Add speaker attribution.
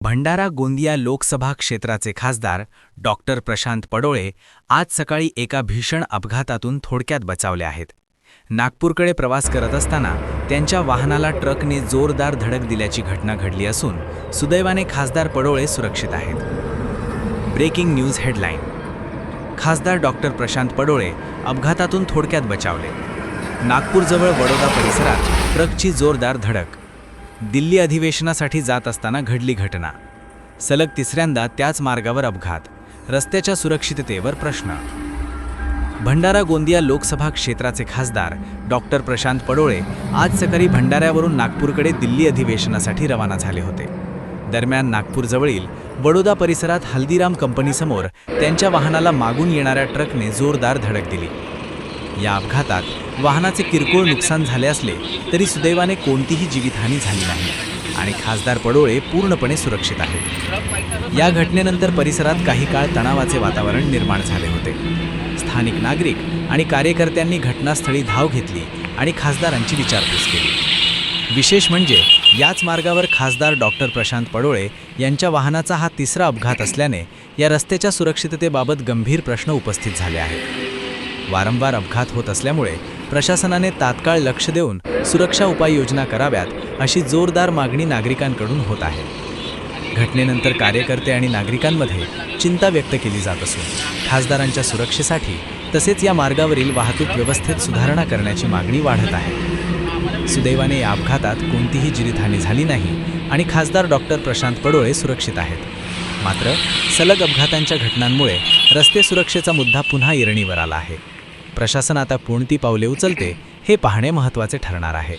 Speaker 1: भंडारा गोंदिया लोकसभा क्षेत्राचे खासदार डॉक्टर प्रशांत पडोळे आज सकाळी एका भीषण अपघातातून थोडक्यात बचावले आहेत. नागपूरकडे प्रवास करत असताना त्यांच्या वाहनाला ट्रकने जोरदार धडक दिल्याची घटना घडली असून सुदैवाने खासदार पडोळे सुरक्षित आहेत. Breaking news headline. खासदार डॉक्टर प्रशांत पडोळे अपघातातून थोडक्यात बचावले. नागपूरजवळ वडोदा परिसरात ट्रकची जोरदार धडक. दिल्ली अधिवेशनासाठी जात असताना घडली घटना. सलग तिसऱ्यांदा त्याच मार्गावर अपघात. रस्त्याच्या सुरक्षिततेवर प्रश्न. भंडारा गोंदिया लोकसभा क्षेत्राचे खासदार डॉक्टर प्रशांत पडोळे आज सकाळी भंडाऱ्यावरून नागपूरकडे दिल्ली अधिवेशनासाठी रवाना झाले होते. दरम्यान नागपूरजवळील वडोदा परिसरात हल्दीराम कंपनीसमोर त्यांच्या वाहनाला मागून येणाऱ्या ट्रकने जोरदार धडक दिली. या अपघातात वाहनाचे किरकोळ नुकसान झाले असले तरी सुदैवाने कोणतीही जीवितहानी झाली नाही आणि खासदार पडोळे पूर्णपणे सुरक्षित आहेत. या घटनेनंतर परिसरात काही काळ तणावाचे वातावरण निर्माण झाले होते. स्थानिक नागरिक आणि कार्यकर्त्यांनी घटनास्थळी धाव घेतली आणि खासदारांची विचारपूस केली. विशेष म्हणजे याच मार्गावर खासदार डॉक्टर प्रशांत पडोळे यांच्या वाहनाचा हा तिसरा अपघात असल्याने या रस्त्याच्या सुरक्षिततेबाबत गंभीर प्रश्न उपस्थित झाले आहेत. वारंवार अपघात होत असल्यामुळे प्रशासनाने तात्काळ लक्ष देऊन सुरक्षा उपाययोजना कराव्यात अशी जोरदार मागणी नागरिकांकडून होत आहे. घटनेनंतर कार्यकर्ते आणि नागरिकांमध्ये चिंता व्यक्त केली जात असून खासदारांच्या सुरक्षेसाठी तसेच या मार्गावरील वाहतूक व्यवस्थेत सुधारणा करण्याची मागणी वाढत आहे. सुदैवाने या अपघातात कोणतीही जीवितहानी झाली नाही आणि खासदार डॉक्टर प्रशांत पडोळे सुरक्षित आहेत. मात्र सलग अपघातांच्या घटनांमुळे रस्ते सुरक्षेचा मुद्दा पुन्हा ऐरणीवर आला आहे. प्रशासन आता कोणती पावले उचलते हे पाहणे महत्त्वाचे ठरणार आहे.